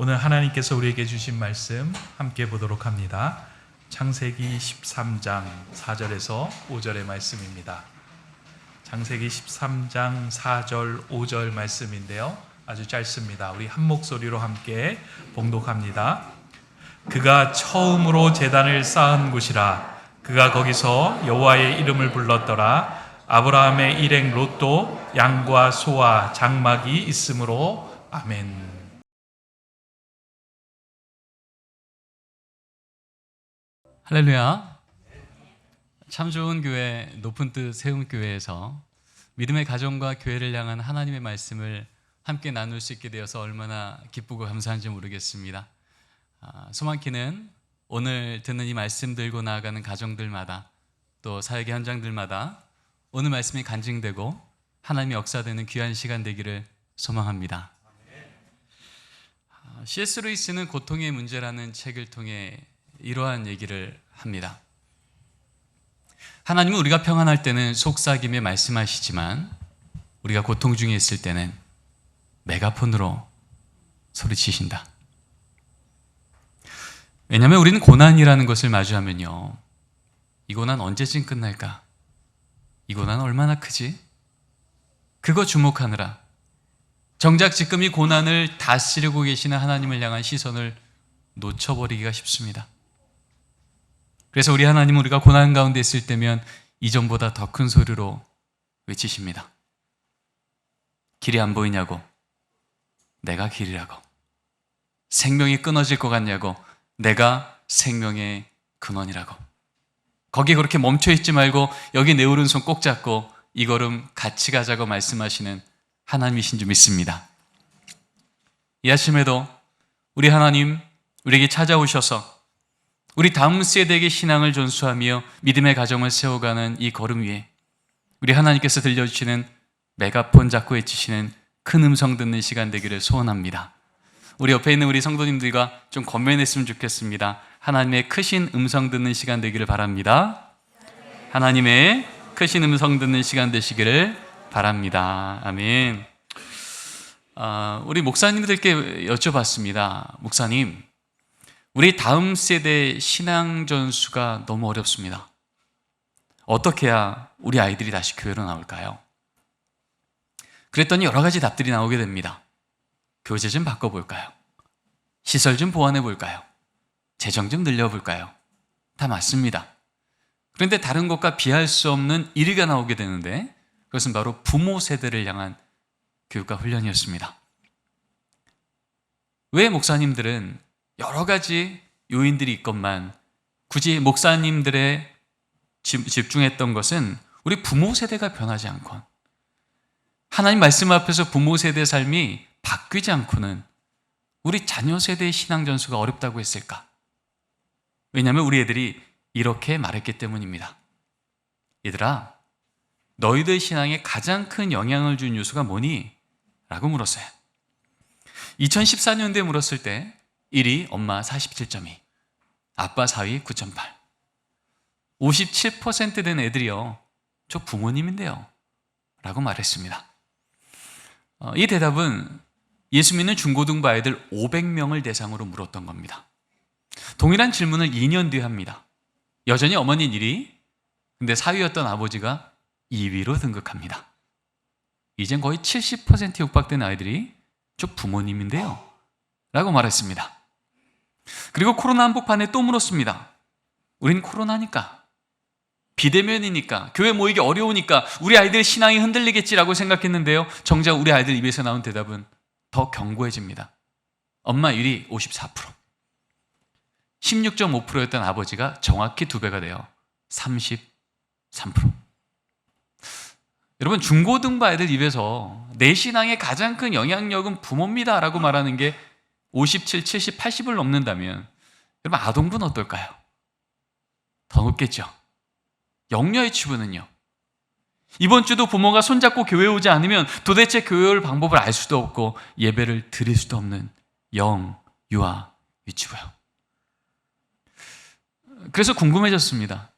오늘 하나님께서 우리에게 주신 말씀 함께 보도록 합니다. 창세기 13장 4절에서 5절의 말씀입니다. 창세기 13장 4절 5절 말씀인데요, 아주 짧습니다. 우리 한 목소리로 함께 봉독합니다. 그가 처음으로 제단을 쌓은 곳이라. 그가 거기서 여호와의 이름을 불렀더라. 아브라함의 일행 롯도 양과 소와 장막이 있으므로. 아멘. 할렐루야. 참 좋은 교회, 높은 뜻 세움교회에서 믿음의 가정과 교회를 향한 하나님의 말씀을 함께 나눌 수 있게 되어서 얼마나 기쁘고 감사한지 모르겠습니다. 소망키는 오늘 듣는 이 말씀 들고 나아가는 가정들마다, 또 사역의 현장들마다 오늘 말씀이 간증되고 하나님의 역사되는 귀한 시간 되기를 소망합니다. C.S. 루이스는 고통의 문제라는 책을 통해 이러한 얘기를 합니다. 하나님은 우리가 평안할 때는 속삭임에 말씀하시지만 우리가 고통 중에 있을 때는 메가폰으로 소리치신다. 왜냐하면 우리는 고난이라는 것을 마주하면요, 이 고난 언제쯤 끝날까? 이 고난 얼마나 크지? 그거 주목하느라 정작 지금 이 고난을 다스리고 계시는 하나님을 향한 시선을 놓쳐버리기가 쉽습니다. 그래서 우리 하나님은 우리가 고난 가운데 있을 때면 이전보다 더 큰 소리로 외치십니다. 길이 안 보이냐고? 내가 길이라고. 생명이 끊어질 것 같냐고? 내가 생명의 근원이라고. 거기에 그렇게 멈춰있지 말고 여기 내 오른손 꼭 잡고 이 걸음 같이 가자고 말씀하시는 하나님이신 줄 믿습니다. 이 아침에도 우리 하나님 우리에게 찾아오셔서 우리 다음 세대에게 신앙을 전수하며 믿음의 가정을 세워가는 이 걸음 위에 우리 하나님께서 들려주시는 메가폰 잡고 외치시는 큰 음성 듣는 시간 되기를 소원합니다. 우리 옆에 있는 우리 성도님들과 좀 건면했으면 좋겠습니다. 하나님의 크신 음성 듣는 시간 되기를 바랍니다. 하나님의 크신 음성 듣는 시간 되시기를 바랍니다. 아멘. 우리 목사님들께 여쭤봤습니다. 목사님, 우리 다음 세대 신앙 전수가 너무 어렵습니다. 어떻게 해야 우리 아이들이 다시 교회로 나올까요? 그랬더니 여러 가지 답들이 나오게 됩니다. 교재 좀 바꿔볼까요? 시설 좀 보완해볼까요? 재정 좀 늘려볼까요? 다 맞습니다. 그런데 다른 것과 비할 수 없는 1위가 나오게 되는데, 그것은 바로 부모 세대를 향한 교육과 훈련이었습니다. 왜 목사님들은 여러 가지 요인들이 있건만 굳이 목사님들의 집중했던 것은 우리 부모 세대가 변하지 않고, 하나님 말씀 앞에서 부모 세대의 삶이 바뀌지 않고는 우리 자녀 세대의 신앙 전수가 어렵다고 했을까? 왜냐하면 우리 애들이 이렇게 말했기 때문입니다. 얘들아, 너희들 신앙에 가장 큰 영향을 준 요소가 뭐니? 라고 물었어요. 2014년도에 물었을 때 1위 엄마 47.2, 아빠 4위 9.8. 57% 된 애들이요, 저 부모님인데요 라고 말했습니다. 이 대답은 예수 믿는 중고등부 아이들 500명을 대상으로 물었던 겁니다. 동일한 질문을 2년 뒤에 합니다. 여전히 어머니는 1위, 근데 4위였던 아버지가 2위로 등극합니다. 이젠 거의 70% 육박된 아이들이 저 부모님인데요 라고 말했습니다. 그리고 코로나 한복판에 또 물었습니다. 우린 코로나니까, 비대면이니까, 교회 모이기 어려우니까 우리 아이들 신앙이 흔들리겠지라고 생각했는데요, 정작 우리 아이들 입에서 나온 대답은 더 견고해집니다. 엄마 1위 54%, 16.5%였던 아버지가 정확히 2배가 돼요. 33%. 여러분, 중고등부 아이들 입에서 내 신앙의 가장 큰 영향력은 부모입니다 라고 말하는 게 57, 70, 80을 넘는다면 여러분, 아동부는 어떨까요? 더 높겠죠. 영녀의 치부는요, 이번 주도 부모가 손잡고 교회 오지 않으면 도대체 교회 올 방법을 알 수도 없고 예배를 드릴 수도 없는 영, 유아, 유치부요. 그래서 궁금해졌습니다.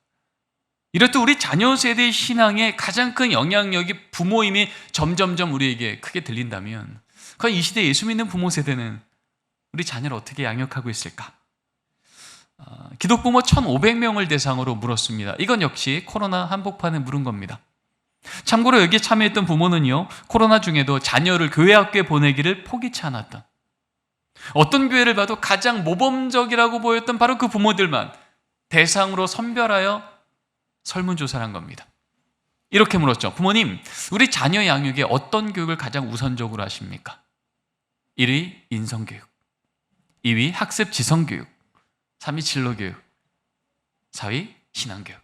이렇듯 우리 자녀 세대의 신앙에 가장 큰 영향력이 부모임이 점점점 우리에게 크게 들린다면, 과연 이 시대 예수 믿는 부모 세대는 우리 자녀를 어떻게 양육하고 있을까? 기독부모 1,500명을 대상으로 물었습니다. 이건 역시 코로나 한복판에 물은 겁니다. 참고로 여기에 참여했던 부모는요, 코로나 중에도 자녀를 교회 학교에 보내기를 포기치 않았던, 어떤 교회를 봐도 가장 모범적이라고 보였던 바로 그 부모들만 대상으로 선별하여 설문조사를 한 겁니다. 이렇게 물었죠. 부모님, 우리 자녀 양육에 어떤 교육을 가장 우선적으로 하십니까? 1위 인성교육, 2위 학습 지성교육, 3위 진로교육, 4위 신앙교육.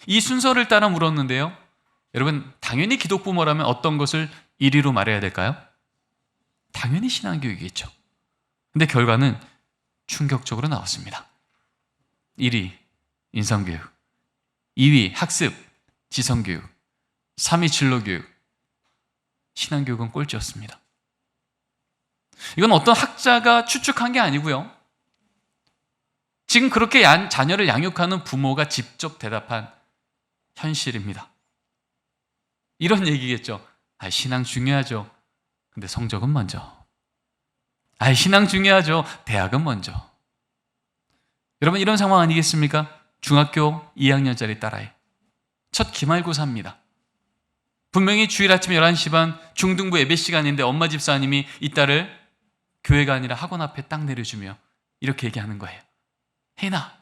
이 순서를 따라 물었는데요, 여러분, 당연히 기독부모라면 어떤 것을 1위로 말해야 될까요? 당연히 신앙교육이겠죠. 근데 결과는 충격적으로 나왔습니다. 1위 인성교육, 2위 학습 지성교육, 3위 진로교육, 신앙교육은 꼴찌였습니다. 이건 어떤 학자가 추측한 게 아니고요, 지금 그렇게 자녀를 양육하는 부모가 직접 대답한 현실입니다. 이런 얘기겠죠. 신앙 중요하죠. 근데 성적은 먼저. 신앙 중요하죠. 대학은 먼저. 여러분, 이런 상황 아니겠습니까? 중학교 2학년짜리 딸아이, 첫 기말고사입니다. 분명히 주일 아침 11시 반 중등부 예배 시간인데 엄마 집사님이 이 딸을 교회가 아니라 학원 앞에 딱 내려주며 이렇게 얘기하는 거예요. 혜인아,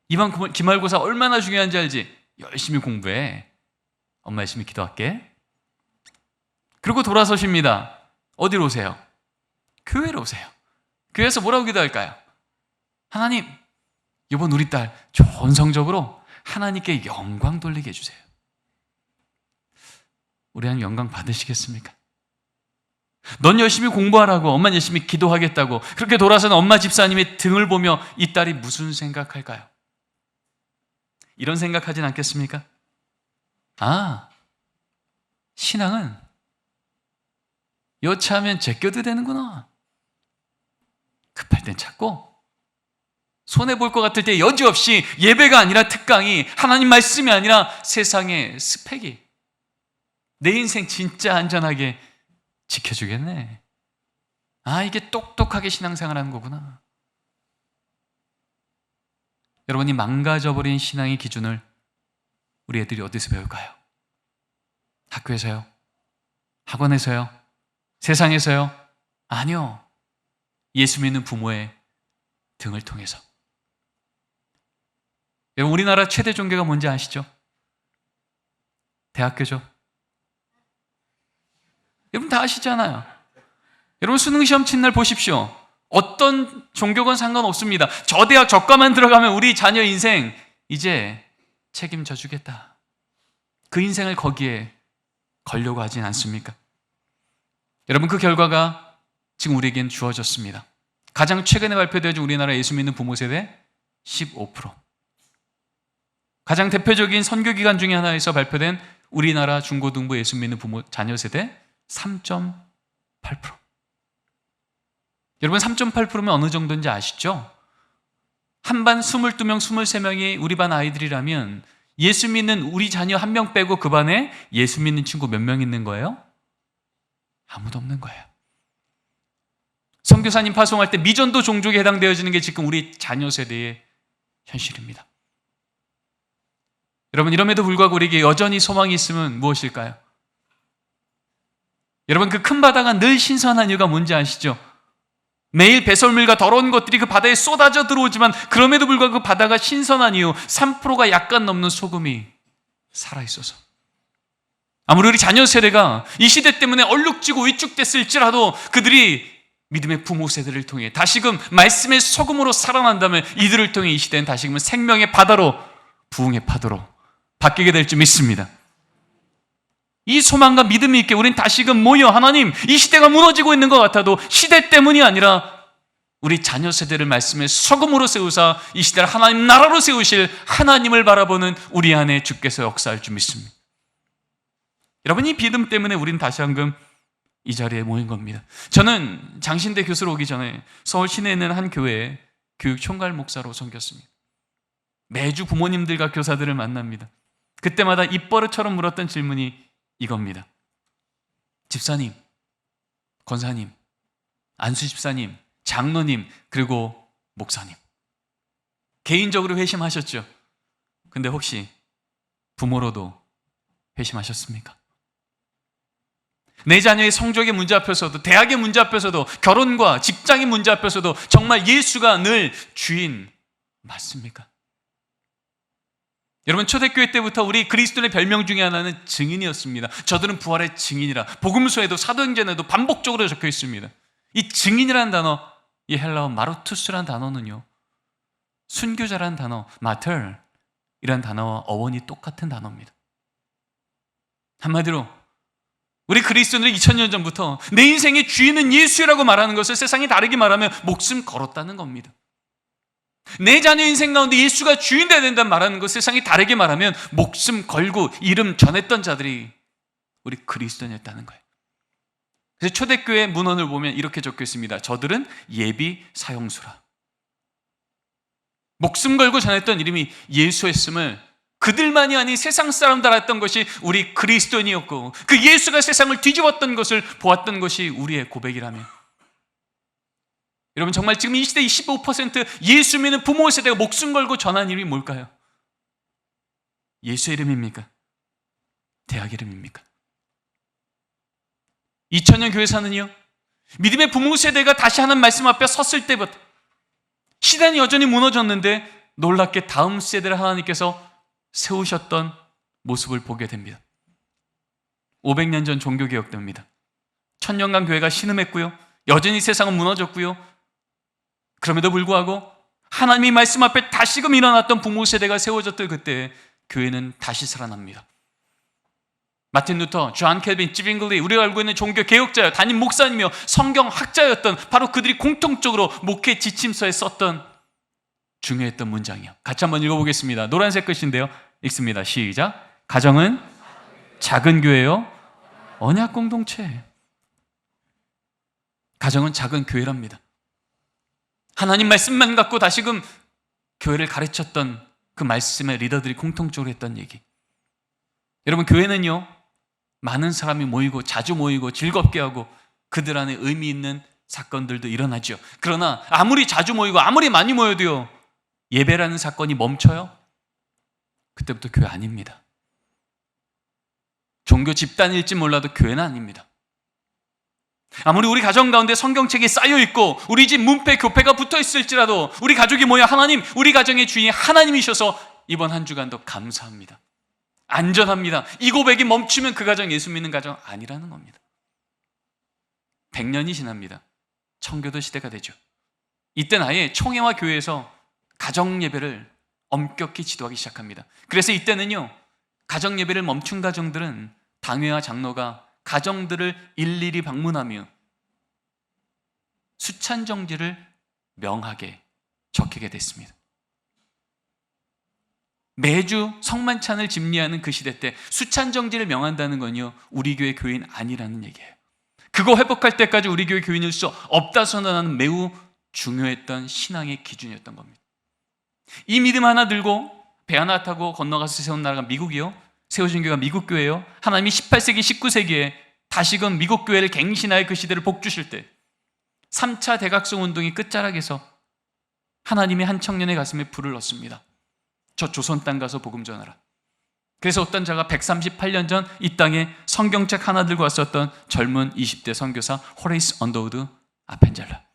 이번 기말고사 얼마나 중요한지 알지? 열심히 공부해. 엄마 열심히 기도할게. 그리고 돌아서십니다. 어디로 오세요? 교회로 오세요. 교회에서 뭐라고 기도할까요? 하나님, 이번 우리 딸 좋은 성적으로 하나님께 영광 돌리게 해주세요. 우리 하나님 영광 받으시겠습니까? 넌 열심히 공부하라고, 엄마는 열심히 기도하겠다고, 그렇게 돌아서는 엄마 집사님의 등을 보며 이 딸이 무슨 생각할까요? 이런 생각하진 않겠습니까? 신앙은 여차하면 제껴도 되는구나. 급할 땐 찾고, 손해볼 것 같을 때 여지없이 예배가 아니라 특강이, 하나님 말씀이 아니라 세상의 스펙이 내 인생 진짜 안전하게 지켜주겠네. 이게 똑똑하게 신앙생활하는 거구나. 여러분이 망가져버린 신앙의 기준을 우리 애들이 어디서 배울까요? 학교에서요? 학원에서요? 세상에서요? 아니요. 예수 믿는 부모의 등을 통해서. 여러분, 우리나라 최대 종교가 뭔지 아시죠? 대학교죠. 여러분 다 아시잖아요. 여러분 수능시험 친 날 보십시오. 어떤 종교건 상관없습니다. 저 대학 저과만 들어가면 우리 자녀 인생 이제 책임져 주겠다. 그 인생을 거기에 걸려고 하진 않습니까? 여러분, 그 결과가 지금 우리에겐 주어졌습니다. 가장 최근에 발표되어진 우리나라 예수 믿는 부모 세대 15%. 가장 대표적인 선교기관 중에 하나에서 발표된 우리나라 중고등부 예수 믿는 부모 자녀 세대 3.8%. 여러분, 3.8%면 어느 정도인지 아시죠? 한 반 22명, 23명이 우리 반 아이들이라면 예수 믿는 우리 자녀 한 명 빼고 그 반에 예수 믿는 친구 몇 명 있는 거예요? 아무도 없는 거예요. 선교사님 파송할 때 미전도 종족에 해당되어지는 게 지금 우리 자녀 세대의 현실입니다. 여러분, 이럼에도 불구하고 우리에게 여전히 소망이 있으면 무엇일까요? 여러분, 그 큰 바다가 늘 신선한 이유가 뭔지 아시죠? 매일 배설물과 더러운 것들이 그 바다에 쏟아져 들어오지만 그럼에도 불구하고 그 바다가 신선한 이유, 3%가 약간 넘는 소금이 살아있어서. 아무리 우리 자녀 세대가 이 시대 때문에 얼룩지고 위축됐을지라도 그들이 믿음의 부모 세대를 통해 다시금 말씀의 소금으로 살아난다면 이들을 통해 이 시대는 다시금 생명의 바다로, 부흥의 파도로 바뀌게 될 줄 믿습니다. 이 소망과 믿음이 있게 우린 다시금 모여 하나님, 이 시대가 무너지고 있는 것 같아도 시대 때문이 아니라 우리 자녀 세대를 말씀의 소금으로 세우사 이 시대를 하나님 나라로 세우실 하나님을 바라보는 우리 안에 주께서 역사할 줄 믿습니다. 여러분, 이 믿음 때문에 우린 다시 한번 이 자리에 모인 겁니다. 저는 장신대 교수로 오기 전에 서울 시내에 있는 한 교회에 교육 총괄 목사로 섬겼습니다. 매주 부모님들과 교사들을 만납니다. 그때마다 입버릇처럼 물었던 질문이 이겁니다. 집사님, 권사님, 안수 집사님, 장로님, 그리고 목사님. 개인적으로 회심하셨죠? 근데 혹시 부모로도 회심하셨습니까? 내 자녀의 성적의 문제 앞에서도, 대학의 문제 앞에서도, 결혼과 직장의 문제 앞에서도 정말 예수가 늘 주인 맞습니까? 여러분, 초대교회 때부터 우리 그리스도인의 별명 중에 하나는 증인이었습니다. 저들은 부활의 증인이라. 복음서에도 사도행전에도 반복적으로 적혀 있습니다. 이 증인이라는 단어, 이 헬라어 마르투스라는 단어는요, 순교자라는 단어, 마터이라는 단어와 어원이 똑같은 단어입니다. 한마디로 우리 그리스도인들이 2000년 전부터 내 인생의 주인은 예수라고 말하는 것을 세상이 다르게 말하면 목숨 걸었다는 겁니다. 내 자녀 인생 가운데 예수가 주인 되어야 된다는 말하는 것, 세상이 다르게 말하면 목숨 걸고 이름 전했던 자들이 우리 그리스도인이었다는 거예요. 그래서 초대교회 문헌을 보면 이렇게 적혀 있습니다. 저들은 예비 사형수라. 목숨 걸고 전했던 이름이 예수였음을 그들만이 아닌 세상 사람들 알았던 것이 우리 그리스도인이었고, 그 예수가 세상을 뒤집었던 것을 보았던 것이 우리의 고백이라면, 여러분, 정말 지금 이 시대 25% 예수 믿는 부모 세대가 목숨 걸고 전한 이름이 뭘까요? 예수의 이름입니까? 대학 이름입니까? 2000년 교회사는요, 믿음의 부모 세대가 다시 하나님 말씀 앞에 섰을 때부터 시대는 여전히 무너졌는데 놀랍게 다음 세대를 하나님께서 세우셨던 모습을 보게 됩니다. 500년 전 종교개혁됩니다. 1000년간 교회가 신음했고요, 여전히 세상은 무너졌고요, 그럼에도 불구하고 하나님의 말씀 앞에 다시금 일어났던 부모 세대가 세워졌던 그때 교회는 다시 살아납니다. 마틴 루터, 존 켈빈, 찌빙글리, 우리가 알고 있는 종교 개혁자여, 담임 목사님이며 성경학자였던 바로 그들이 공통적으로 목회 지침서에 썼던 중요했던 문장이요. 같이 한번 읽어보겠습니다. 노란색 글씨인데요, 읽습니다. 시작. 가정은 작은 교회요, 언약 공동체. 가정은 작은 교회랍니다. 하나님 말씀만 갖고 다시금 교회를 가르쳤던 그 말씀의 리더들이 공통적으로 했던 얘기. 여러분, 교회는요, 많은 사람이 모이고 자주 모이고 즐겁게 하고 그들 안에 의미 있는 사건들도 일어나죠. 그러나 아무리 자주 모이고 아무리 많이 모여도요, 예배라는 사건이 멈춰요? 그때부터 교회 아닙니다. 종교 집단일지 몰라도 교회는 아닙니다. 아무리 우리 가정 가운데 성경책이 쌓여있고 우리 집 문패 교패가 붙어있을지라도 우리 가족이 모여 하나님, 우리 가정의 주인이 하나님이셔서 이번 한 주간도 감사합니다, 안전합니다, 이 고백이 멈추면 그 가정 예수 믿는 가정 아니라는 겁니다. 100년이 지납니다. 청교도 시대가 되죠. 이때는 아예 총회와 교회에서 가정 예배를 엄격히 지도하기 시작합니다. 그래서 이때는요, 가정 예배를 멈춘 가정들은 당회와 장로가 가정들을 일일이 방문하며 수찬 정지를 명하게 적히게 됐습니다. 매주 성만찬을 집리하는 그 시대 때 수찬 정지를 명한다는 건요, 우리 교회 교인 아니라는 얘기예요. 그거 회복할 때까지 우리 교회 교인일 수 없다 선언하는 매우 중요했던 신앙의 기준이었던 겁니다. 이 믿음 하나 들고 배 하나 타고 건너가서 세운 나라가 미국이요, 세워진 교회가 미국 교회요, 하나님이 18세기 19세기에 다시금 미국 교회를 갱신하여 그 시대를 복주실 때 3차 대각성 운동이 끝자락에서 하나님이 한 청년의 가슴에 불을 넣습니다. 저 조선 땅 가서 복음 전하라. 그래서 어떤 자가 138년 전 이 땅에 성경책 하나 들고 왔었던 젊은 20대 선교사 호레이스 언더우드 아펜젤러.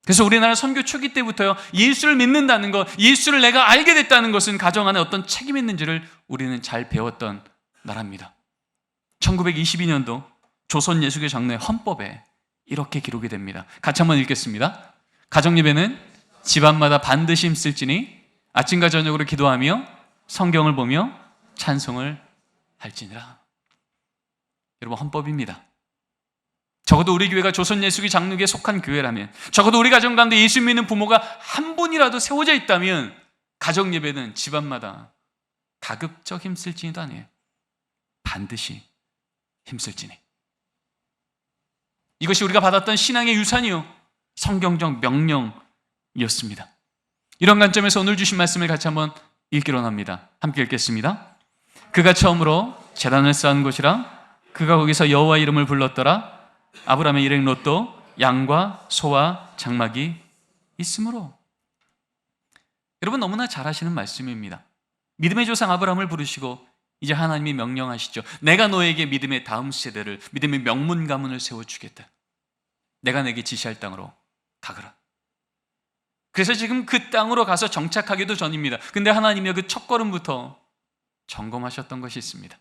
그래서 우리나라 선교 초기 때부터요, 예수를 믿는다는 것, 예수를 내가 알게 됐다는 것은 가정 안에 어떤 책임이 있는지를 우리는 잘 배웠던 나라입니다. 1922년도 조선 예수교 장로의 헌법에 이렇게 기록이 됩니다. 같이 한번 읽겠습니다. 가정예배는 집안마다 반드시 힘쓸지니 아침과 저녁으로 기도하며 성경을 보며 찬송을 할지니라. 여러분, 헌법입니다. 적어도 우리 교회가 조선 예수교 장로교에 속한 교회라면, 적어도 우리 가정 가운데 예수 믿는 부모가 한 분이라도 세워져 있다면 가정예배는 집안마다 가급적 힘쓸지니도 아니에요, 반드시 힘쓸지니. 이것이 우리가 받았던 신앙의 유산이요, 성경적 명령이었습니다. 이런 관점에서 오늘 주신 말씀을 같이 한번 읽기로 합니다. 함께 읽겠습니다. 그가 처음으로 제단을 쌓은 곳이라, 그가 거기서 여호와 이름을 불렀더라. 아브라함의 일행 롯도 양과 소와 장막이 있으므로. 여러분 너무나 잘 아시는 말씀입니다. 믿음의 조상 아브라함을 부르시고 이제 하나님이 명령하시죠. 내가 너에게 믿음의 다음 세대를, 믿음의 명문 가문을 세워주겠다. 내가 내게 지시할 땅으로 가거라. 그래서 지금 그 땅으로 가서 정착하기도 전입니다. 근데 하나님이 그 첫걸음부터 점검하셨던 것이 있습니다.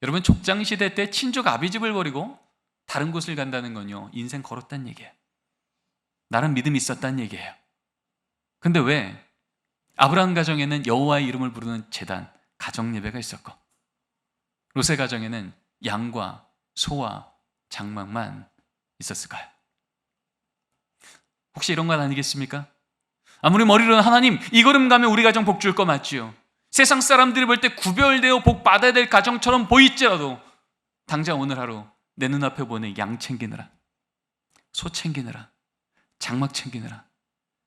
여러분 족장시대 때 친족 아비집을 버리고 다른 곳을 간다는 건요, 인생 걸었다는 얘기예요. 나름 믿음이 있었다는 얘기예요. 근데 왜 아브라함 가정에는 여호와의 이름을 부르는 제단, 가정 예배가 있었고 롯의 가정에는 양과 소와 장막만 있었을까요? 혹시 이런 건 아니겠습니까? 아무리 머리로는 하나님 이 걸음 가면 우리 가정 복 줄 거 맞지요? 세상 사람들이 볼 때 구별되어 복 받아야 될 가정처럼 보일지라도 당장 오늘 하루 내 눈앞에 보는 양 챙기느라, 소 챙기느라, 장막 챙기느라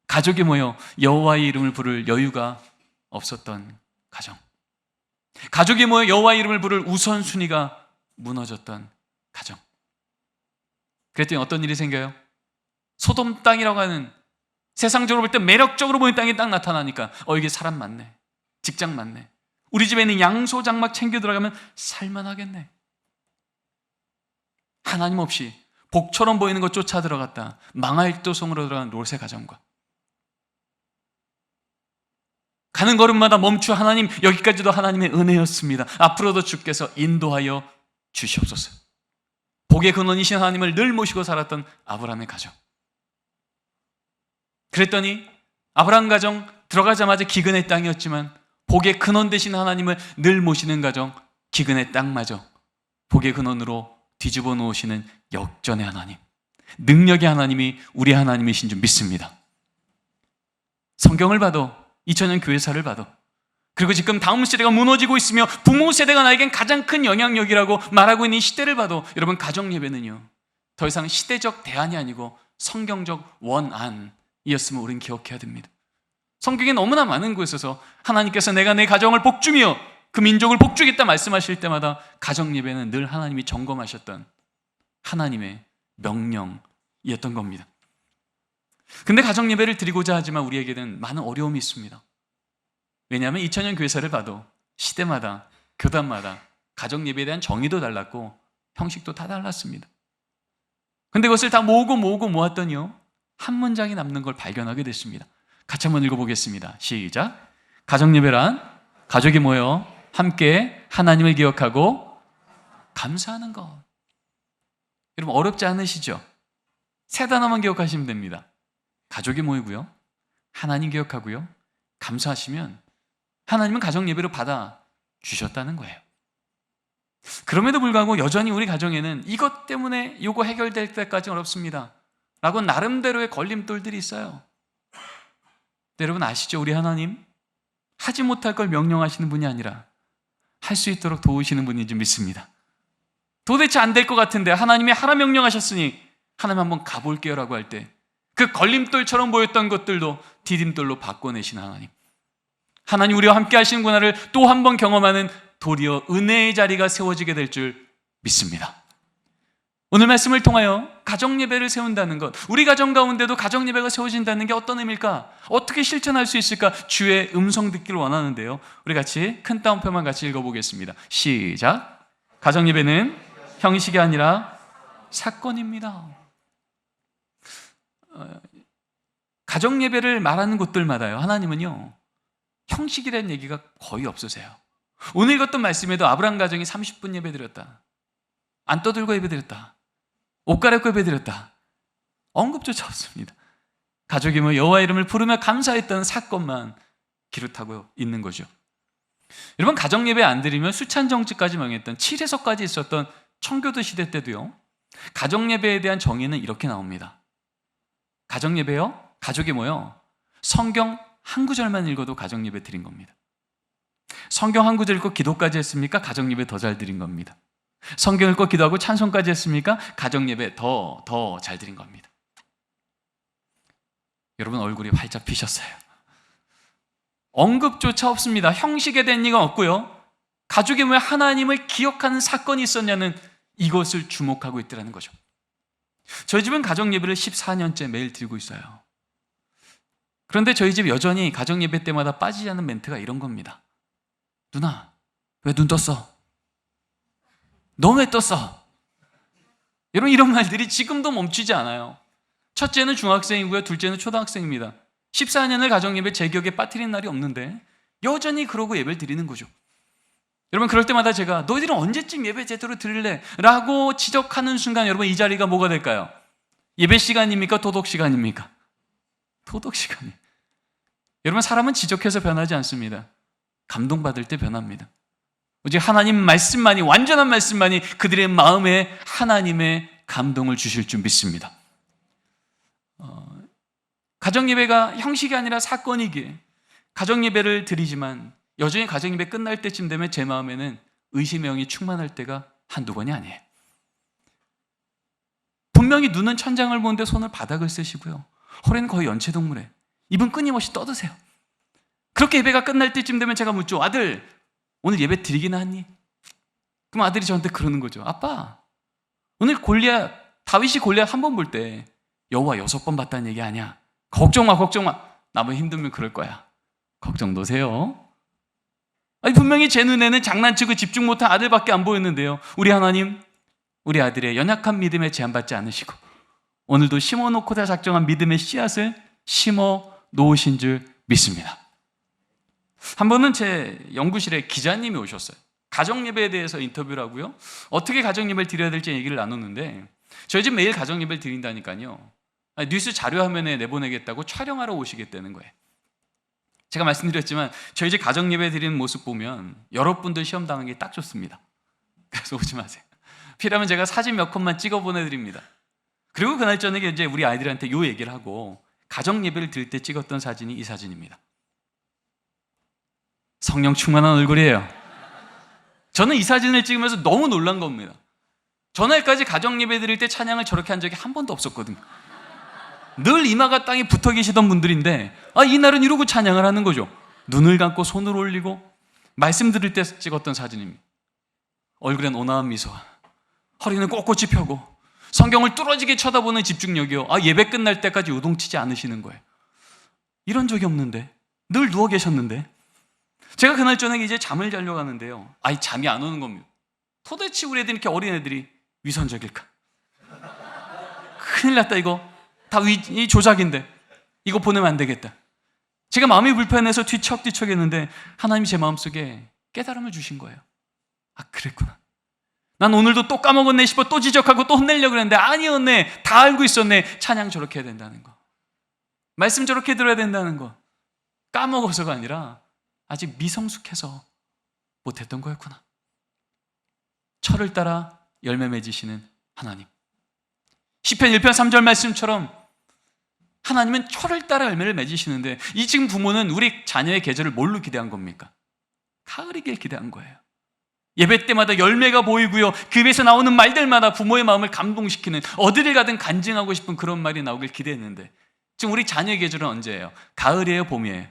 가족이 모여 여호와의 이름을 부를 여유가 없었던 가정, 가족이 모여 여호와의 이름을 부를 우선순위가 무너졌던 가정. 그랬더니 어떤 일이 생겨요? 소돔 땅이라고 하는 세상적으로 볼 때 매력적으로 보이는 땅이 딱 나타나니까 이게 사람 많네, 직장 많네, 우리 집에 있는 양소 장막 챙겨 들어가면 살만하겠네. 하나님 없이 복처럼 보이는 것 쫓아 들어갔다 망할 도성으로 들어간 롯의 가정과 가는 걸음마다 멈추어 하나님 여기까지도 하나님의 은혜였습니다. 앞으로도 주께서 인도하여 주시옵소서. 복의 근원이신 하나님을 늘 모시고 살았던 아브라함의 가정. 그랬더니 아브라함 가정 들어가자마자 기근의 땅이었지만 복의 근원 되신 하나님을 늘 모시는 가정, 기근의 땅마저 복의 근원으로 뒤집어 놓으시는 역전의 하나님, 능력의 하나님이 우리 하나님이신 줄 믿습니다. 성경을 봐도 2000년 교회사를 봐도 그리고 지금 다음 세대가 무너지고 있으며 부모 세대가 나에겐 가장 큰 영향력이라고 말하고 있는 이 시대를 봐도 여러분 가정 예배는요 더 이상 시대적 대안이 아니고 성경적 원안이었음을 우리는 기억해야 됩니다. 성경에 너무나 많은 곳에서 하나님께서 내가 내 가정을 복주며 그 민족을 복주겠다 말씀하실 때마다 가정 예배는 늘 하나님이 점검하셨던 하나님의 명령이었던 겁니다. 근데 가정 예배를 드리고자 하지만 우리에게는 많은 어려움이 있습니다. 왜냐하면 2000년 교회사를 봐도 시대마다 교단마다 가정 예배에 대한 정의도 달랐고 형식도 다 달랐습니다. 근데 그것을 다 모으고 모았더니요 한 문장이 남는 걸 발견하게 됐습니다. 같이 한번 읽어보겠습니다. 시작. 가정 예배란 가족이 모여 함께 하나님을 기억하고 감사하는 것. 여러분 어렵지 않으시죠? 세 단어만 기억하시면 됩니다. 가족이 모이고요, 하나님 기억하고요, 감사하시면 하나님은 가정 예배로 받아 주셨다는 거예요. 그럼에도 불구하고 여전히 우리 가정에는 이것 때문에 이거 해결될 때까지 어렵습니다 라고 나름대로의 걸림돌들이 있어요. 여러분 아시죠? 우리 하나님 하지 못할 걸 명령하시는 분이 아니라 할 수 있도록 도우시는 분인 줄 믿습니다. 도대체 안 될 것 같은데 하나님이 하라 명령하셨으니 하나님 한번 가볼게요 라고 할 때 그 걸림돌처럼 보였던 것들도 디딤돌로 바꿔내신 하나님, 하나님 우리와 함께 하시는구나를 또 한 번 경험하는 도리어 은혜의 자리가 세워지게 될 줄 믿습니다. 오늘 말씀을 통하여 가정 예배를 세운다는 것, 우리 가정 가운데도 가정 예배가 세워진다는 게 어떤 의미일까? 어떻게 실천할 수 있을까? 주의 음성 듣기를 원하는데요, 우리 같이 큰 따옴표만 같이 읽어보겠습니다. 시작. 가정 예배는 형식이 아니라 사건입니다. 가정 예배를 말하는 곳들마다요 하나님은요 형식에 대한 얘기가 거의 없으세요. 오늘 읽었던 말씀에도 아브라함 가정이 30분 예배 드렸다, 안 떠들고 예배 드렸다, 옷 갈아입고 예배 드렸다, 언급조차 없습니다. 가족이 여호와 이름을 부르며 감사했던 사건만 기록하고 있는 거죠. 여러분 가정 예배 안 드리면 수찬 정치까지 명했던 7회서까지 있었던 청교도 시대 때도요 가정 예배에 대한 정의는 이렇게 나옵니다. 가정 예배요, 가족이 모여 성경 한 구절만 읽어도 가정 예배 드린 겁니다. 성경 한 구절 읽고 기도까지 했습니까? 가정 예배 더 잘 드린 겁니다. 성경 읽고 기도하고 찬송까지 했습니까? 가정 예배 더 잘 드린 겁니다. 여러분 얼굴이 활짝 피셨어요. 언급조차 없습니다. 형식에 대한 얘기가 없고요, 가족이 모여 하나님을 기억하는 사건이 있었냐는 이것을 주목하고 있더라는 거죠. 저희 집은 가정예배를 14년째 매일 드리고 있어요. 그런데 저희 집 여전히 가정예배 때마다 빠지지 않는 멘트가 이런 겁니다. 누나, 왜 눈 떴어? 너 왜 떴어? 여러분, 이런 말들이 지금도 멈추지 않아요. 첫째는 중학생이고요, 둘째는 초등학생입니다. 14년을 가정예배 제 기억에 빠뜨린 날이 없는데 여전히 그러고 예배를 드리는 거죠. 여러분, 그럴 때마다 제가 너희들은 언제쯤 예배 제대로 드릴래? 라고 지적하는 순간 여러분, 이 자리가 뭐가 될까요? 예배 시간입니까? 도덕 시간입니까? 도덕 시간이에요. 여러분, 사람은 지적해서 변하지 않습니다. 감동받을 때 변합니다. 오직 하나님 말씀만이, 완전한 말씀만이 그들의 마음에 하나님의 감동을 주실 줄 믿습니다. 가정예배가 형식이 아니라 사건이기에 가정예배를 드리지만 여전히 가정예배 끝날 때쯤 되면 제 마음에는 의심의 영이 충만할 때가 한두 번이 아니에요. 분명히 눈은 천장을 보는데 손을 바닥을 쓰시고요, 허리는 거의 연체동물에 입은 끊임없이 떠드세요. 그렇게 예배가 끝날 때쯤 되면 제가 묻죠. 아들, 오늘 예배 드리기나 했니? 그럼 아들이 저한테 그러는 거죠. 아빠, 오늘 다윗이 골리앗 한 번 볼 때 여호와 6번 봤다는 얘기 아니야. 걱정 마, 걱정 마. 나만 힘들면 그럴 거야. 걱정 노세요. 아니, 분명히 제 눈에는 장난치고 집중 못한 아들밖에 안 보였는데요, 우리 하나님, 우리 아들의 연약한 믿음에 제한받지 않으시고 오늘도 심어놓고자 작정한 믿음의 씨앗을 심어 놓으신 줄 믿습니다. 한 번은 제 연구실에 기자님이 오셨어요. 가정예배에 대해서 인터뷰를 하고요, 어떻게 가정예배를 드려야 될지 얘기를 나눴는데, 저희 집 매일 가정예배를 드린다니까요, 뉴스 자료화면에 내보내겠다고 촬영하러 오시겠다는 거예요. 제가 말씀드렸지만 저희 집 가정예배 드리는 모습 보면 여러분들 시험 당하기 딱 좋습니다. 그래서 오지 마세요. 필요하면 제가 사진 몇 컷만 찍어 보내드립니다. 그리고 그날 저녁에 이제 우리 아이들한테 요 얘기를 하고, 가정예배를 드릴 때 찍었던 사진이 이 사진입니다. 성령 충만한 얼굴이에요. 저는 이 사진을 찍으면서 너무 놀란 겁니다. 전날까지 가정예배 드릴 때 찬양을 저렇게 한 적이 한 번도 없었거든요. 늘 이마가 땅에 붙어 계시던 분들인데 이날은 이러고 찬양을 하는 거죠. 눈을 감고 손을 올리고 말씀 들을 때 찍었던 사진입니다. 얼굴엔 온화한 미소와 허리는 꼿꼿이 펴고 성경을 뚫어지게 쳐다보는 집중력이요, 예배 끝날 때까지 요동치지 않으시는 거예요. 이런 적이 없는데, 늘 누워 계셨는데. 제가 그날 저녁에 이제 잠을 자려고 하는데요, 잠이 안 오는 겁니다. 도대체 우리 애들이 이렇게 어린애들이 위선적일까? 큰일 났다, 이거 다 이 조작인데 이거 보내면 안 되겠다. 제가 마음이 불편해서 뒤척뒤척 했는데 하나님이 제 마음속에 깨달음을 주신 거예요. 그랬구나. 난 오늘도 또 까먹었네 싶어 또 지적하고 또 혼내려고 그랬는데 아니었네, 다 알고 있었네. 찬양 저렇게 해야 된다는 거, 말씀 저렇게 들어야 된다는 거, 까먹어서가 아니라 아직 미성숙해서 못했던 거였구나. 철을 따라 열매 맺으시는 하나님, 시편 1편 3절 말씀처럼 하나님은 철을 따라 열매를 맺으시는데, 이 지금 부모는 우리 자녀의 계절을 뭘로 기대한 겁니까? 가을이길 기대한 거예요. 예배 때마다 열매가 보이고요, 그 입에서 나오는 말들마다 부모의 마음을 감동시키는, 어디를 가든 간증하고 싶은 그런 말이 나오길 기대했는데, 지금 우리 자녀의 계절은 언제예요? 가을이에요, 봄이에요?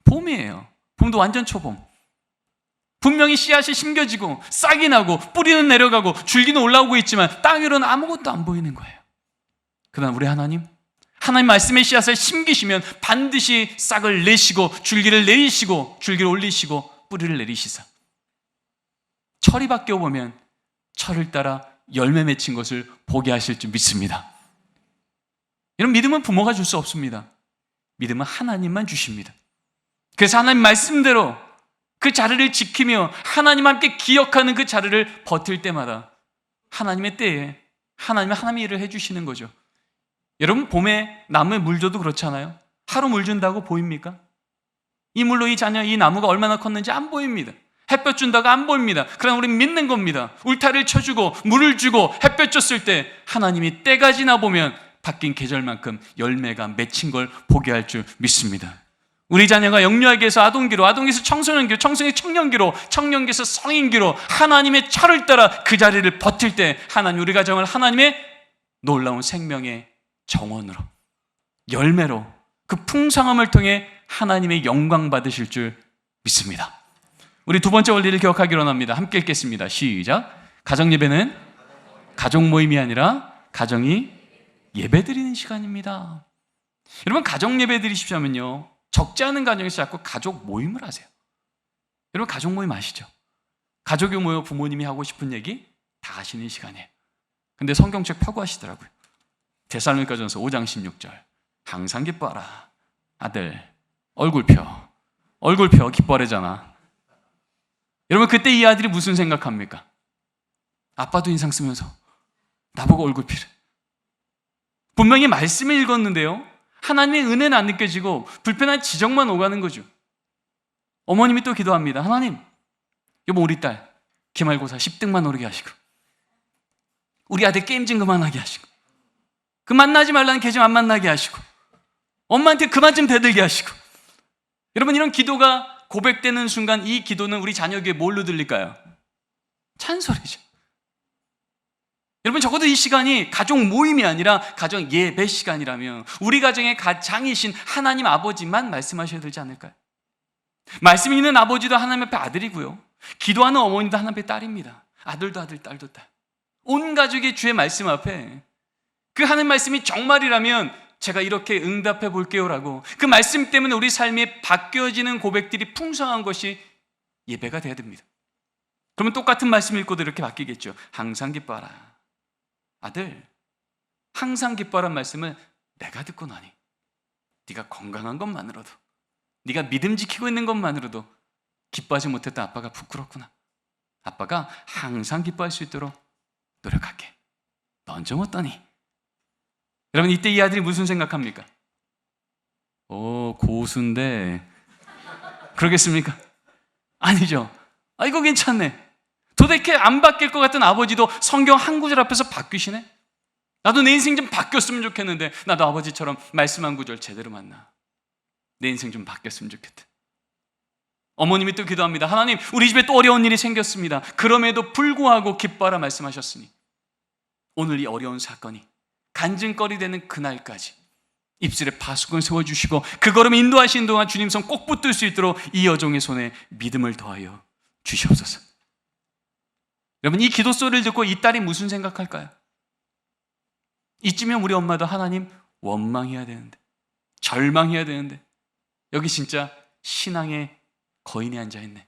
봄이에요. 봄도 완전 초봄. 분명히 씨앗이 심겨지고 싹이 나고 뿌리는 내려가고 줄기는 올라오고 있지만 땅 위로는 아무것도 안 보이는 거예요. 그러나 우리 하나님 말씀의 씨앗을 심기시면 반드시 싹을 내시고 줄기를 내리시고 줄기를 올리시고 뿌리를 내리시사 철이 바뀌어 보면 철을 따라 열매 맺힌 것을 보게 하실 줄 믿습니다. 이런 믿음은 부모가 줄 수 없습니다. 믿음은 하나님만 주십니다. 그래서 하나님 말씀대로 그 자리를 지키며 하나님 함께 기억하는 그 자리를 버틸 때마다 하나님의 때에 하나님의 일을 해주시는 거죠. 여러분, 봄에 나무에 물 줘도 그렇잖아요. 하루 물 준다고 보입니까? 이 물로 이 나무가 얼마나 컸는지 안 보입니다. 햇볕 준다고 안 보입니다. 그러나 우리는 믿는 겁니다. 울타리를 쳐주고 물을 주고 햇볕 줬을 때 하나님이 때가 지나 보면 바뀐 계절만큼 열매가 맺힌 걸 보게 할 줄 믿습니다. 우리 자녀가 영유아기 에서 아동기로, 아동기에서 청소년기로, 청소년기 청년기로, 청년기에서 성인기로 하나님의 철을 따라 그 자리를 버틸 때 하나님 우리 가정을 하나님의 놀라운 생명의 정원으로, 열매로, 그 풍성함을 통해 하나님의 영광 받으실 줄 믿습니다. 우리 두 번째 원리를 기억하기로 합니다. 함께 읽겠습니다. 시작. 가정예배는 가족 모임이 아니라 가정이 예배 드리는 시간입니다. 여러분, 가정 예배 드리십시오면요, 적지 않은 가정에서 자꾸 가족 모임을 하세요. 여러분, 가족 모임 아시죠? 가족이 모여 부모님이 하고 싶은 얘기 다 하시는 시간이에요. 근데 성경책 펴고 하시더라고요. 데살로니가전서 5장 16절. 항상 기뻐하라. 아들, 얼굴 펴 기뻐하래잖아. 여러분, 그때 이 아들이 무슨 생각합니까? 아빠도 인상 쓰면서 나보고 얼굴 피래. 분명히 말씀을 읽었는데요, 하나님의 은혜는 안 느껴지고 불편한 지적만 오가는 거죠. 어머님이 또 기도합니다. 하나님, 여보, 우리 딸 기말고사 10등만 오르게 하시고, 우리 아들 게임 좀 그만하게 하시고, 그 만나지 말라는 걔 좀 안 만나게 하시고, 엄마한테 그만 좀 대들게 하시고. 여러분, 이런 기도가 고백되는 순간 이 기도는 우리 자녀에게 뭘로 들릴까요? 찬송이죠. 여러분, 적어도 이 시간이 가족 모임이 아니라 가정 예배 시간이라면 우리 가정의 가장이신 하나님 아버지만 말씀하셔야 되지 않을까요? 말씀 있는 아버지도 하나님 앞에 아들이고요, 기도하는 어머니도 하나님 앞에 딸입니다. 아들도 아들, 딸도 딸. 온 가족이 주의 말씀 앞에, 그 하는 말씀이 정말이라면 제가 이렇게 응답해 볼게요라고, 그 말씀 때문에 우리 삶이 바뀌어지는 고백들이 풍성한 것이 예배가 돼야 됩니다. 그러면 똑같은 말씀 읽고도 이렇게 바뀌겠죠. 항상 기뻐하라. 아들, 항상 기뻐하라는 말씀을 내가 듣고 나니 네가 건강한 것만으로도, 네가 믿음 지키고 있는 것만으로도 기뻐하지 못했던 아빠가 부끄럽구나. 아빠가 항상 기뻐할 수 있도록 노력할게. 넌 좀 어떠니? 여러분, 이때 이 아들이 무슨 생각합니까? 고수인데 그러겠습니까? 아니죠. 이거 괜찮네. 도대체 안 바뀔 것 같은 아버지도 성경 한 구절 앞에서 바뀌시네. 나도 내 인생 좀 바뀌었으면 좋겠는데, 나도 아버지처럼 말씀 한 구절 제대로 만나 내 인생 좀 바뀌었으면 좋겠다. 어머님이 또 기도합니다. 하나님, 우리 집에 또 어려운 일이 생겼습니다. 그럼에도 불구하고 기뻐하라 말씀하셨으니 오늘 이 어려운 사건이 간증거리 되는 그날까지 입술에 파수꾼 세워주시고 그 걸음 인도하신 동안 주님 손 꼭 붙들 수 있도록 이 여종의 손에 믿음을 더하여 주시옵소서. 여러분, 이 기도 소리를 듣고 이 딸이 무슨 생각할까요? 이쯤이면 우리 엄마도 하나님 원망해야 되는데, 절망해야 되는데, 여기 진짜 신앙의 거인이 앉아있네.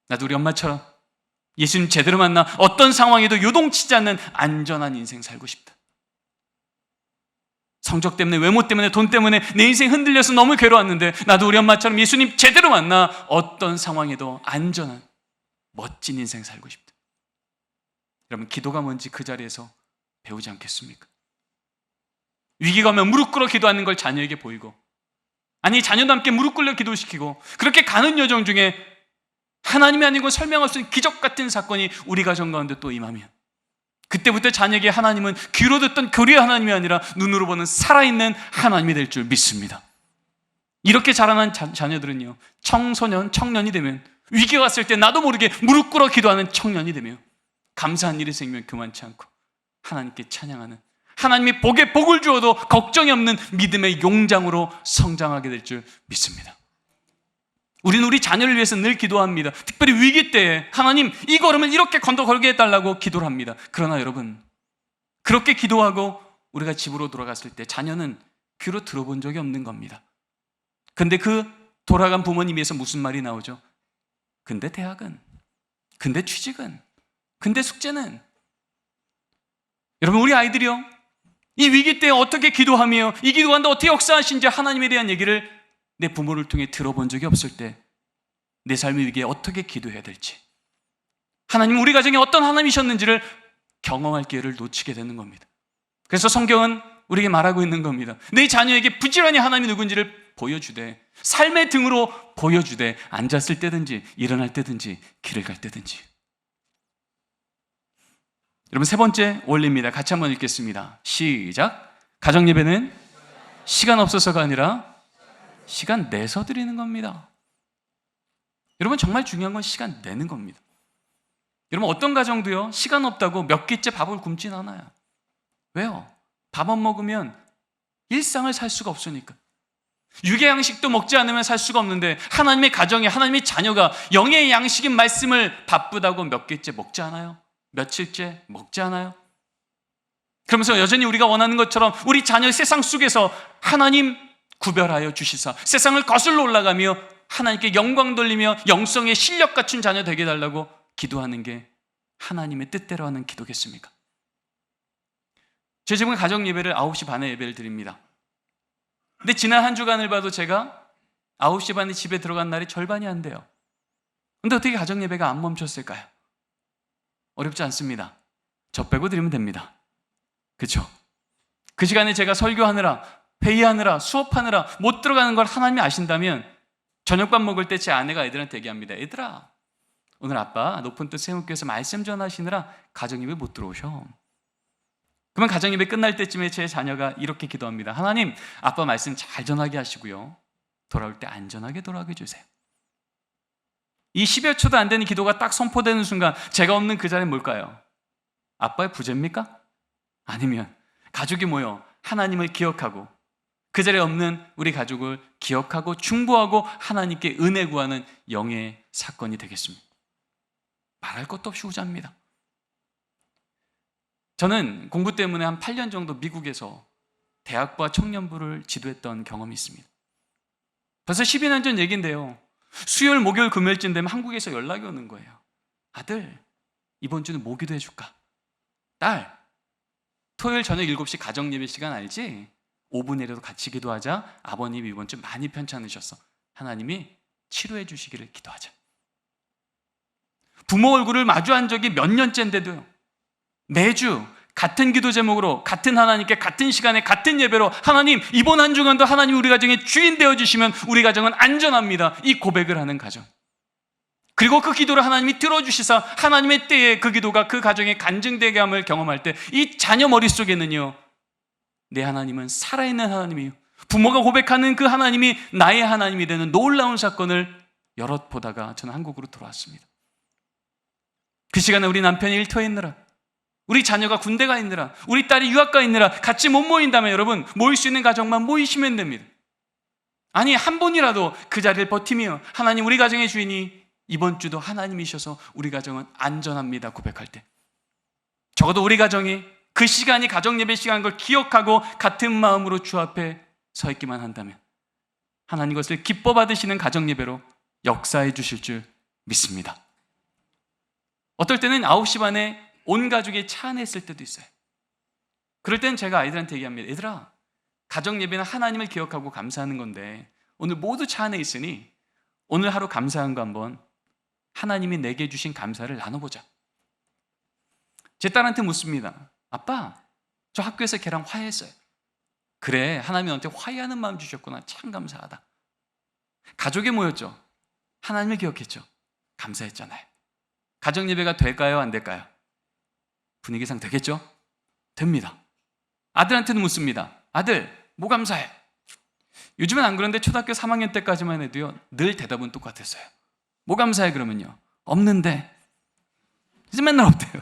나도 우리 엄마처럼 예수님 제대로 만나 어떤 상황에도 요동치지 않는 안전한 인생 살고 싶다. 성적 때문에, 외모 때문에, 돈 때문에 내 인생 흔들려서 너무 괴로웠는데, 나도 우리 엄마처럼 예수님 제대로 만나 어떤 상황에도 안전한 멋진 인생 살고 싶다. 여러분, 기도가 뭔지 그 자리에서 배우지 않겠습니까? 위기가 오면 무릎 꿇어 기도하는 걸 자녀에게 보이고, 아니 자녀도 함께 무릎 꿇려 기도시키고, 그렇게 가는 여정 중에 하나님이 아니고 설명할 수 있는 기적 같은 사건이 우리 가정 가운데 또 임하면, 그때부터 자녀에게 하나님은 귀로 듣던 교리의 하나님이 아니라 눈으로 보는 살아있는 하나님이 될 줄 믿습니다. 이렇게 자라난 자녀들은요, 청소년, 청년이 되면, 위기가 왔을 때 나도 모르게 무릎 꿇어 기도하는 청년이 되며, 감사한 일이 생기면 교만치 않고 하나님께 찬양하는, 하나님이 복에 복을 주어도 걱정이 없는 믿음의 용장으로 성장하게 될 줄 믿습니다. 우리는 우리 자녀를 위해서 늘 기도합니다. 특별히 위기 때에 하나님 이 걸음을 이렇게 걸게 해달라고 기도를 합니다. 그러나 여러분, 그렇게 기도하고 우리가 집으로 돌아갔을 때 자녀는 귀로 들어본 적이 없는 겁니다. 근데 그 돌아간 부모님에서 무슨 말이 나오죠? 근데 대학은, 근데 취직은, 근데 숙제는. 여러분, 우리 아이들이요, 이 위기 때에 어떻게 기도하며 이 기도한다 어떻게 역사하신지 하나님에 대한 얘기를 내 부모를 통해 들어본 적이 없을 때 내 삶의 위기에 어떻게 기도해야 될지, 하나님 우리 가정에 어떤 하나님이셨는지를 경험할 기회를 놓치게 되는 겁니다. 그래서 성경은 우리에게 말하고 있는 겁니다. 내 자녀에게 부지런히 하나님이 누군지를 보여주되, 삶의 등으로 보여주되, 앉았을 때든지 일어날 때든지 길을 갈 때든지. 여러분, 세 번째 원리입니다. 같이 한번 읽겠습니다. 시작. 가정예배는 시간 없어서가 아니라 시간 내서 드리는 겁니다. 여러분, 정말 중요한 건 시간 내는 겁니다. 여러분, 어떤 가정도요, 시간 없다고 몇 끼째 밥을 굶진 않아요. 왜요? 밥 안 먹으면 일상을 살 수가 없으니까. 육의 양식도 먹지 않으면 살 수가 없는데, 하나님의 가정에, 하나님의 자녀가 영의 양식인 말씀을 바쁘다고 몇 개째 먹지 않아요? 며칠째 먹지 않아요? 그러면서 여전히 우리가 원하는 것처럼 우리 자녀의 세상 속에서 하나님 구별하여 주시사 세상을 거슬러 올라가며 하나님께 영광 돌리며 영성의 실력 갖춘 자녀 되게 해달라고 기도하는 게 하나님의 뜻대로 하는 기도겠습니까? 제 집은 가정 예배를 9시 반에 예배를 드립니다. 근데 지난 한 주간을 봐도 제가 9시 반에 집에 들어간 날이 절반이 안 돼요. 근데 어떻게 가정 예배가 안 멈췄을까요? 어렵지 않습니다. 저 빼고 드리면 됩니다. 그렇죠? 그 시간에 제가 설교하느라, 회의하느라, 수업하느라 못 들어가는 걸 하나님이 아신다면 저녁밥 먹을 때 제 아내가 애들한테 얘기합니다. 얘들아, 오늘 아빠 높은 뜻 세움교회에서 말씀 전하시느라 가정예배 못 들어오셔. 그러면 가정예배 끝날 때쯤에 제 자녀가 이렇게 기도합니다. 하나님, 아빠 말씀 잘 전하게 하시고요, 돌아올 때 안전하게 돌아오게 해주세요. 이 10여 초도 안 되는 기도가 딱 선포되는 순간 제가 없는 그 자리는 뭘까요? 아빠의 부재입니까? 아니면 가족이 모여 하나님을 기억하고 그 자리에 없는 우리 가족을 기억하고 중보하고 하나님께 은혜 구하는 영의 사건이 되겠습니다. 말할 것도 없이 후자입니다. 저는 공부 때문에 한 8년 정도 미국에서 대학부와 청년부를 지도했던 경험이 있습니다. 벌써 12년 전 얘기인데요. 수요일, 목요일, 금요일쯤 되면 한국에서 연락이 오는 거예요. 아들, 이번 주는 뭐 기도해 줄까? 딸, 토요일 저녁 7시 가정예배 시간 알지? 5분이라도 같이 기도하자. 아버님이 이번 주 많이 편찮으셨어. 하나님이 치료해 주시기를 기도하자. 부모 얼굴을 마주한 적이 몇 년째인데도요, 매주 같은 기도 제목으로 같은 하나님께 같은 시간에 같은 예배로 하나님, 이번 한 주간도 하나님 우리 가정의 주인 되어주시면 우리 가정은 안전합니다, 이 고백을 하는 가정. 그리고 그 기도를 하나님이 들어주시사 하나님의 때에 그 기도가 그 가정의 간증되게 함을 경험할 때 이 자녀 머릿속에는요, 내 하나님은 살아있는 하나님이에요, 부모가 고백하는 그 하나님이 나의 하나님이 되는 놀라운 사건을 여럿 보다가 저는 한국으로 돌아왔습니다. 그 시간에 우리 남편이 일터에 있느라, 우리 자녀가 군대가 있느라, 우리 딸이 유학가 있느라 같이 못 모인다면 여러분, 모일 수 있는 가정만 모이시면 됩니다. 아니, 한 분이라도 그 자리를 버티며 하나님, 우리 가정의 주인이 이번 주도 하나님이셔서 우리 가정은 안전합니다 고백할 때, 적어도 우리 가정이 그 시간이 가정 예배 시간인 걸 기억하고 같은 마음으로 주 앞에 서 있기만 한다면 하나님 것을 기뻐 받으시는 가정 예배로 역사해 주실 줄 믿습니다. 어떨 때는 9시 반에 온 가족이 차 안에 있을 때도 있어요. 그럴 때는 제가 아이들한테 얘기합니다. 얘들아, 가정 예배는 하나님을 기억하고 감사하는 건데 오늘 모두 차 안에 있으니 오늘 하루 감사한 거 한번 하나님이 내게 주신 감사를 나눠보자. 제 딸한테 묻습니다. 아빠, 저 학교에서 걔랑 화해했어요. 그래, 하나님이 너한테 화해하는 마음 주셨구나, 참 감사하다. 가족이 모였죠. 하나님을 기억했죠. 감사했잖아요. 가정 예배가 될까요, 안 될까요? 분위기상 되겠죠? 됩니다. 아들한테는 묻습니다. 아들, 뭐 감사해? 요즘은 안 그런데 초등학교 3학년 때까지만 해도요, 늘 대답은 똑같았어요. 뭐 감사해? 그러면요, 없는데. 이제 맨날 없대요.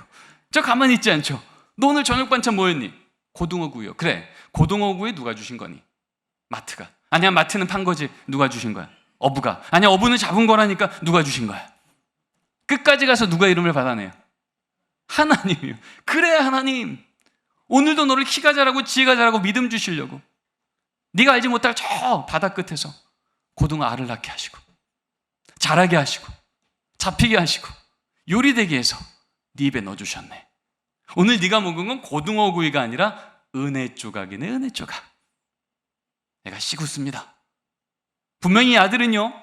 저 가만히 있지 않죠. 너 오늘 저녁 반찬 뭐였니? 고등어구이요. 그래, 고등어구이 누가 주신 거니? 마트가. 아니야, 마트는 판 거지. 누가 주신 거야? 어부가. 아니야, 어부는 잡은 거라니까. 누가 주신 거야? 끝까지 가서 누가 이름을 받아내요? 하나님이요. 그래, 하나님, 오늘도 너를 키가 자라고 지혜가 자라고 믿음 주시려고 네가 알지 못할 저 바다 끝에서 고등어 알을 낳게 하시고 자라게 하시고 잡히게 하시고 요리되게 해서 네 입에 넣어주셨네. 오늘 네가 먹은 건 고등어 구이가 아니라 은혜 조각이네, 은혜 조각. 내가 씹었습니다. 분명히 이 아들은요,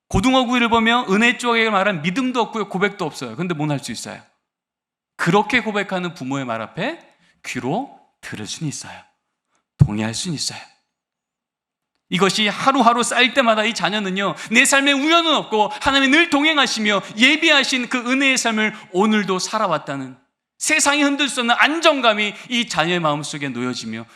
고등어 구이를 보며 은혜 조각에 말한 믿음도 없고요, 고백도 없어요. 근데 뭘 할 수 있어요? 그렇게 고백하는 부모의 말 앞에 귀로 들을 수는 있어요. 동의할 수는 있어요. 이것이 하루하루 쌓일 때마다 이 자녀는요, 내 삶에 우연은 없고 하나님이 늘 동행하시며 예비하신 그 은혜의 삶을 오늘도 살아왔다는 세상이 흔들 수 없는 안정감이 이 자녀의 마음속에 놓여지며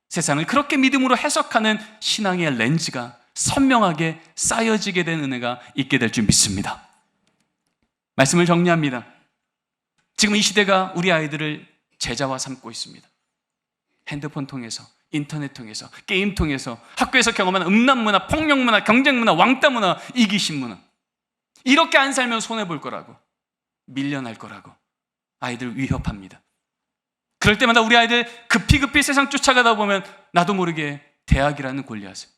세상을 그렇게 믿음으로 해석하는 신앙의 렌즈가 선명하게 쌓여지게 된 은혜가 있게 될 줄 믿습니다. 말씀을 정리합니다. 지금 이 시대가 우리 아이들을 제자화 삼고 있습니다. 핸드폰 통해서, 인터넷 통해서, 게임 통해서, 학교에서 경험하는 음란문화, 폭력문화, 경쟁문화, 왕따문화, 이기심문화, 이렇게 안 살면 손해볼 거라고, 밀려날 거라고 아이들 위협합니다. 그럴 때마다 우리 아이들 급히 세상 쫓아가다 보면 나도 모르게 대학이라는 골리앗을,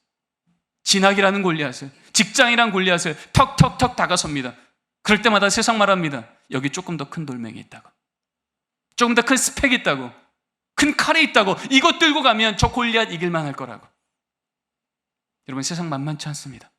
진학이라는 골리앗을, 직장이라는 골리앗을 턱턱턱 다가섭니다. 그럴 때마다 세상 말합니다. 여기 조금 더 큰 돌멩이 있다고, 조금 더 큰 스펙이 있다고, 큰 칼이 있다고, 이것 들고 가면 저 골리앗 이길만 할 거라고. 여러분, 세상 만만치 않습니다.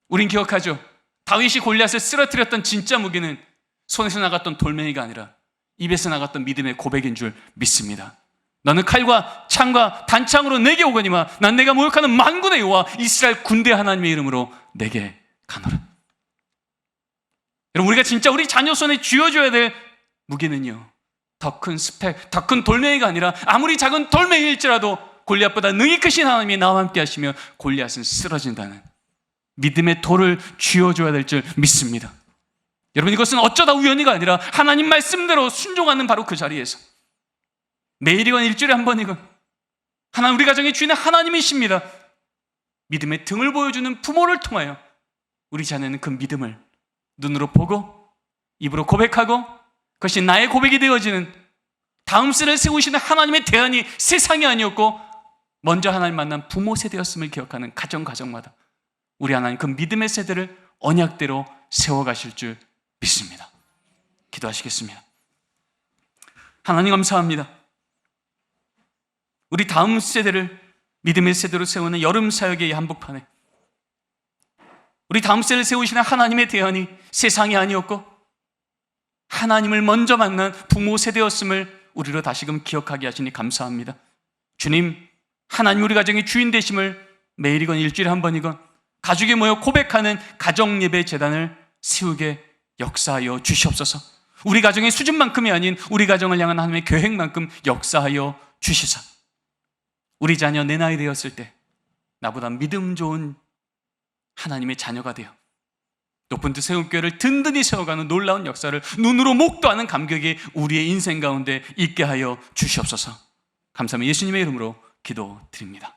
우린 기억하죠. 다윗이 골리앗을 쓰러뜨렸던 진짜 무기는 손에서 나갔던 돌멩이가 아니라 입에서 나갔던 믿음의 고백인 줄 믿습니다. 너는 칼과 창과 단창으로 내게 오거니와 난 내가 모욕하는 만군의 여호와 이스라엘 군대 하나님의 이름으로 내게 가노라. 여러분, 우리가 진짜 우리 자녀 손에 쥐어줘야 될 무기는요, 더 큰 스펙, 더 큰 돌멩이가 아니라 아무리 작은 돌멩이일지라도 골리앗보다 능히 크신 하나님이 나와 함께 하시며 골리앗은 쓰러진다는 믿음의 돌을 쥐어줘야 될 줄 믿습니다. 여러분, 이것은 어쩌다 우연히가 아니라 하나님 말씀대로 순종하는 바로 그 자리에서 매일이건 일주일에 한 번이건 하나님, 우리 가정의 주인은 하나님이십니다. 믿음의 등을 보여주는 부모를 통하여 우리 자녀는 그 믿음을 눈으로 보고 입으로 고백하고 그것이 나의 고백이 되어지는 다음 세대를 세우시는 하나님의 대안이 세상이 아니었고 먼저 하나님 만난 부모 세대였음을 기억하는 가정마다 우리 하나님 그 믿음의 세대를 언약대로 세워가실 줄 믿습니다. 기도하시겠습니다. 하나님, 감사합니다. 우리 다음 세대를 믿음의 세대로 세우는 여름 사역의 한복판에 우리 다음 세대를 세우시는 하나님의 대안이 세상이 아니었고 하나님을 먼저 만난 부모 세대였음을 우리로 다시금 기억하게 하시니 감사합니다. 주님, 하나님 우리 가정의 주인 되심을 매일이건 일주일에 한 번이건 가족이 모여 고백하는 가정예배 재단을 세우게 역사하여 주시옵소서. 우리 가정의 수준만큼이 아닌 우리 가정을 향한 하나님의 계획만큼 역사하여 주시사 우리 자녀 내 나이 되었을 때 나보다 믿음 좋은 하나님의 자녀가 되어 높은 듯 세운 교회를 든든히 세워가는 놀라운 역사를 눈으로 목도하는 감격이 우리의 인생 가운데 있게 하여 주시옵소서. 감사합니다. 예수님의 이름으로 기도드립니다.